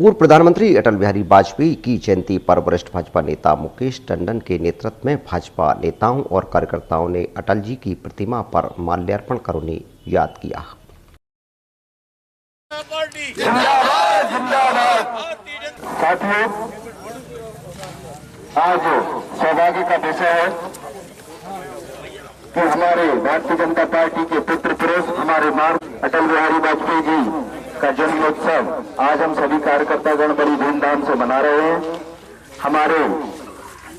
पूर्व प्रधानमंत्री अटल बिहारी वाजपेयी की जयंती पर वरिष्ठ भाजपा नेता मुकेश टंडन के नेतृत्व में भाजपा नेताओं और कार्यकर्ताओं ने अटल जी की प्रतिमा पर माल्यार्पण कर उन्हें याद किया। साथियों, आज सौभाग्य का विषय है कि हमारे भारतीय जनता पार्टी के पुत्र पुरुष हमारे मार्ग अटल बिहारी वाजपेयी जी का जन्मोत्सव आज हम सभी कार्यकर्तागण बड़ी धूमधाम से मना रहे हैं। हमारे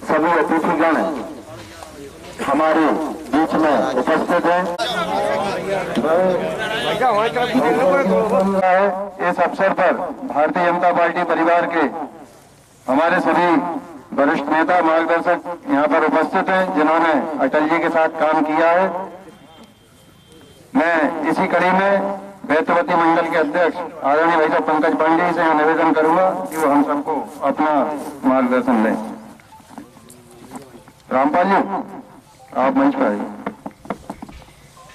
सभी अतिथिगण हमारे बीच में उपस्थित हैं। इस अवसर पर भारतीय जनता पार्टी परिवार के हमारे सभी वरिष्ठ नेता मार्गदर्शक यहाँ पर उपस्थित हैं जिन्होंने अटल जी के साथ काम किया है। मैं इसी कड़ी में वैतवती मंडल के अध्यक्ष आदरणीय भाई साहब पंकज पांडे से निवेदन करूंगा कि वो हम सबको अपना मार्गदर्शन दें। रामपाल जी, आप मंच पर आइए।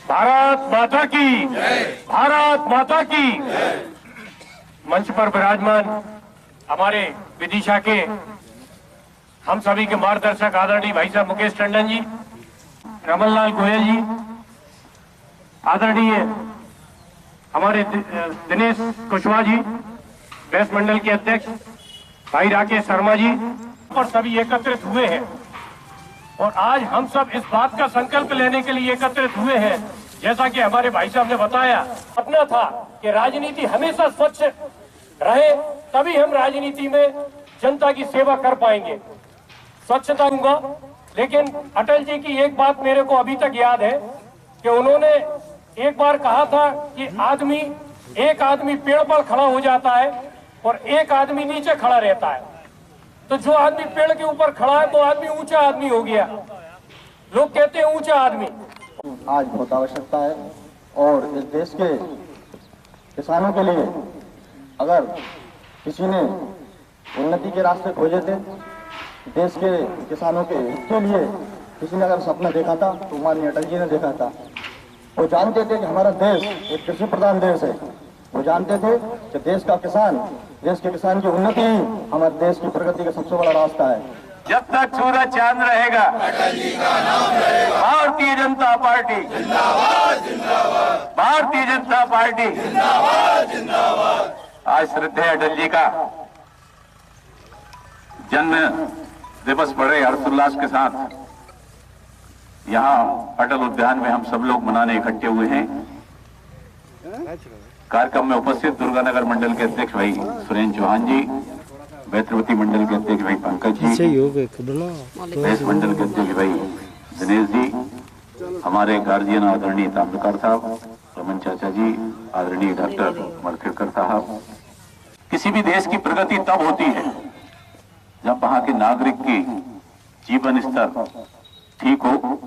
भारत माता की, भारत माता की। मंच पर विराजमान हमारे विदिशा के हम सभी के मार्गदर्शक आदरणीय भाई साहब मुकेश टंडन जी, रमन लाल गोयल जी, आदरणीय हमारे दिनेश कुशवाहा जी, प्रेस मंडल के अध्यक्ष भाई राकेश शर्मा जी, और सभी एकत्रित हुए हैं। और आज हम सब इस बात का संकल्प लेने के लिए एकत्रित हुए हैं, जैसा कि हमारे भाई साहब ने बताया, अपना था कि राजनीति हमेशा स्वच्छ रहे, तभी हम राजनीति में जनता की सेवा कर पाएंगे। स्वच्छता होगा, लेकिन अटल जी की एक बात मेरे को अभी तक याद है कि उन्होंने एक बार कहा था कि एक आदमी पेड़ पर खड़ा हो जाता है और एक आदमी नीचे खड़ा रहता है। तो जो आदमी पेड़ के ऊपर खड़ा है वो आदमी ऊंचा आदमी हो गया। लोग कहते हैं ऊंचा आदमी। आज बहुत आवश्यकता है और इस देश के किसानों के लिए अगर किसी ने उन्नति के रास्ते खोजे थे, देश के किसानों के हित के लिए किसी ने अगर सपना देखा था तो माननीय अटल जी ने देखा था। वो जानते थे कि हमारा देश एक कृषि प्रधान देश है। वो जानते थे कि देश के किसान की उन्नति ही हमारे देश की प्रगति का सबसे बड़ा रास्ता है। जब तक सूरज चांद रहेगा अटल जी का नाम रहेगा। भारतीय जनता पार्टी जिंदाबाद जिंदाबाद, भारतीय जनता पार्टी जिंदाबाद जिंदाबाद। आज श्रद्धेय अटल जी का जन्म दिवस बड़े हर्षोल्लास के साथ यहाँ अटल उद्यान में हम सब लोग मनाने इकट्ठे हुए हैं। कार्यक्रम में उपस्थित दुर्गानगर मंडल के अध्यक्ष भाई सुरेंद्र चौहान जी, वैतवती मंडल के अध्यक्ष भाई पंकज जी, प्रेस मंडल के अध्यक्ष भाई दिनेश जी, हमारे गार्जियन आदरणीय ताम्रकार साहब, रमन चाचा जी, आदरणीय डॉक्टर मरखेड़कर साहब। किसी भी देश की प्रगति तब होती है जब वहां के नागरिक की जीवन स्तर ठीक हो,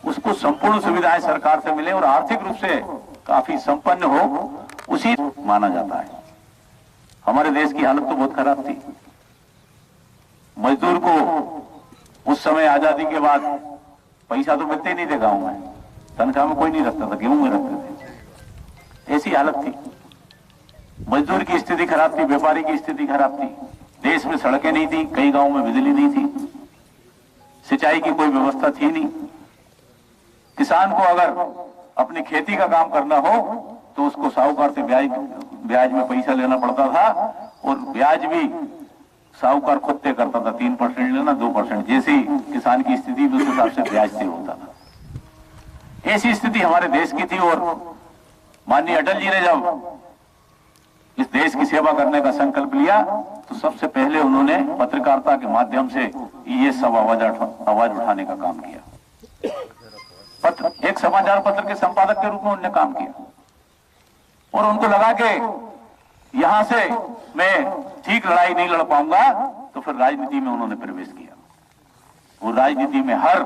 उसको संपूर्ण सुविधाएं सरकार से मिले और आर्थिक रूप से काफी संपन्न हो, उसी माना जाता है। हमारे देश की हालत तो बहुत खराब थी। मजदूर को उस समय आजादी के बाद पैसा तो मिलते ही नहीं थे गांव में, तनख्वाह में कोई नहीं रखता था, गेहूं में रखते थे। ऐसी हालत थी। मजदूर की स्थिति खराब थी, व्यापारी की स्थिति खराब थी। देश में सड़कें नहीं थी, कई गांवों में बिजली नहीं थी, सिंचाई की कोई व्यवस्था थी नहीं। किसान को अगर अपनी खेती का काम करना हो तो उसको साहूकार से ब्याज में पैसा लेना पड़ता था, और ब्याज भी साहूकार खुद तय करता था, 3% लेना, 2%, जैसी किसान की स्थिति उस हिसाब से ब्याज तय होता था। ऐसी स्थिति हमारे देश की थी। और माननीय अटल जी ने जब इस देश की सेवा करने का संकल्प लिया तो सबसे पहले उन्होंने पत्रकारिता के माध्यम से ये सब आवाज उठाने का काम किया। एक समाचार पत्र के संपादक के रूप में उन्होंने काम किया और उनको लगा कि यहां से मैं ठीक लड़ाई नहीं लड़ पाऊंगा, तो फिर राजनीति में उन्होंने प्रवेश किया। वो राजनीति में हर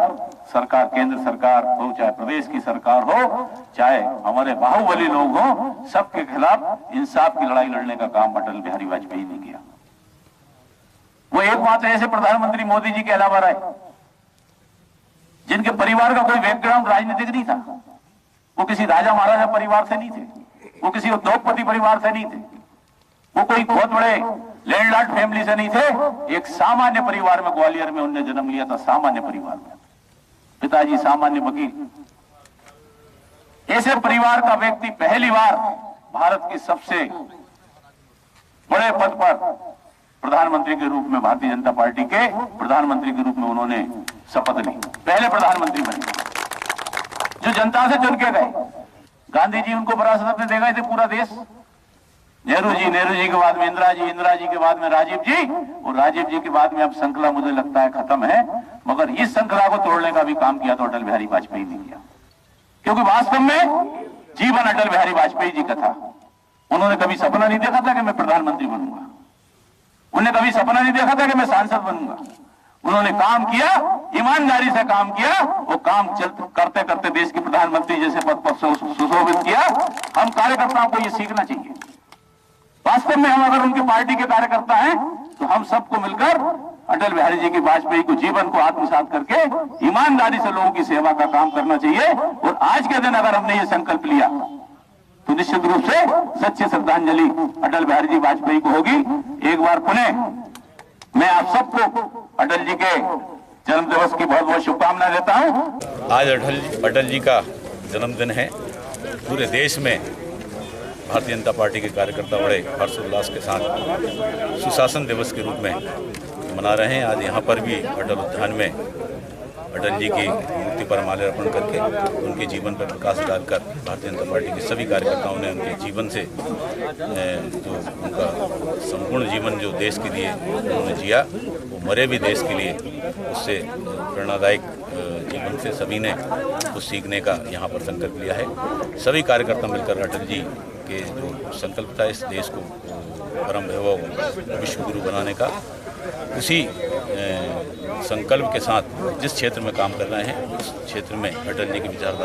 सरकार, केंद्र सरकार हो चाहे प्रदेश की सरकार हो, चाहे हमारे बाहुबली लोग हो, सबके खिलाफ इंसाफ की लड़ाई लड़ने का काम अटल बिहारी वाजपेयी ने किया। वो एकमात्र ऐसे प्रधानमंत्री मोदी जी के अलावा रहे जिनके परिवार का कोई बैकग्राउंड राजनीतिक नहीं था। वो किसी राजा महाराजा परिवार से नहीं थे, वो किसी उद्योगपति परिवार से नहीं थे, वो कोई बहुत बड़े लैंडलॉर्ड फैमिली से नहीं थे, एक सामान्य परिवार में ग्वालियर में उन्होंने जन्म लिया था, सामान्य परिवार में। पिताजी सामान्य वकील। ऐसे परिवार का व्यक्ति पहली बार भारत के सबसे बड़े पद पर प्रधानमंत्री के रूप में, भारतीय जनता पार्टी के प्रधानमंत्री के रूप में उन्होंने शपथ ली। पहले प्रधानमंत्री बने जो जनता से चुन के गए। गांधी जी उनको विरासत में दे गए थे पूरा देश। नेहरू जी के बाद में इंदिरा जी के बाद में राजीव जी, और राजीव जी के बाद में अब श्रृंखला मुझे लगता है खत्म है, मगर इस श्रृंखला को तोड़ने का भी काम किया तो अटल बिहारी वाजपेयी ने किया, क्योंकि वास्तव में जीवन अटल बिहारी वाजपेयी जी का था। उन्होंने कभी सपना नहीं देखा था कि मैं प्रधानमंत्री बनूंगा, उन्होंने कभी सपना नहीं देखा था कि मैं सांसद बनूंगा। उन्होंने काम किया, ईमानदारी से काम किया, वो काम करते करते देश के प्रधानमंत्री जैसे पद पर सुशोभित किया। हम कार्यकर्ताओं को ये सीखना चाहिए। वास्तव में हम अगर उनकी पार्टी के कार्यकर्ता हैं तो हम सबको मिलकर अटल बिहारी जी की वाजपेयी को जीवन को आत्मसात करके ईमानदारी से लोगों की सेवा का काम करना चाहिए। और आज के दिन अगर हमने ये संकल्प लिया तो निश्चित रूप से सच्ची श्रद्धांजलि अटल बिहारी जी वाजपेयी को होगी। एक बार पुनः मैं आप सबको अटल जी के जन्म दिवस की बहुत बहुत शुभकामनाएं देता हूं। आज अटल जी का जन्मदिन है। पूरे देश में भारतीय जनता पार्टी के कार्यकर्ता बड़े हर्षोल्लास के साथ सुशासन दिवस के रूप में मना रहे हैं। आज यहाँ पर भी अटल उद्यान में अटल जी की मूर्ति पर माल्यार्पण करके उनके जीवन पर प्रकाश डालकर भारतीय जनता पार्टी के सभी कार्यकर्ताओं ने उनके जीवन से जो उनका संपूर्ण जीवन जो देश के लिए उन्होंने जिया, वो मरे भी देश के लिए, उससे प्रेरणादायक जीवन से सभी ने कुछ सीखने का यहाँ पर संकल्प लिया है। सभी कार्यकर्ता मिलकर अटल जी के जो संकल्प था इस देश को परम वैभव विश्व गुरु बनाने का, उसी संकल्प के साथ जिस क्षेत्र में काम कर रहे हैं उस क्षेत्र में अटल जी की विचारधारा